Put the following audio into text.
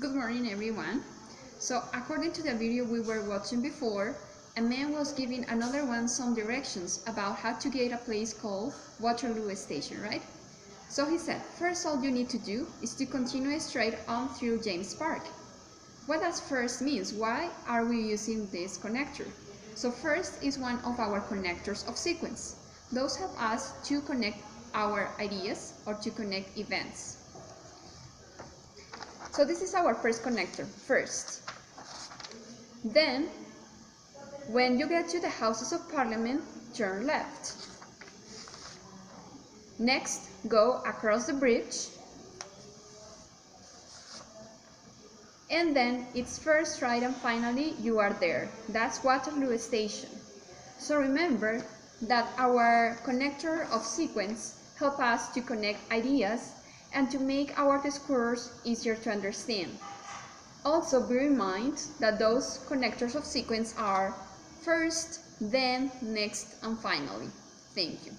Good morning, everyone. So, according to the video we were watching before, a man was giving another one some directions about how to get a place called Waterloo Station, right? So he said, first all you need to do is to continue straight on through James Park. What does first means? Why are we using this connector? So first is one of our connectors of sequence. Those help us to connect our ideas or to connect events. So this is our first connector, first. Then, when you get to the Houses of Parliament, turn left. Next, go across the bridge. And then it's first right and finally you are there. That's Waterloo Station. So remember that our connector of sequence help us to connect ideas and to make our discourse easier to understand. Also bear in mind that those connectors of sequence are first, then, next, and finally. Thank you.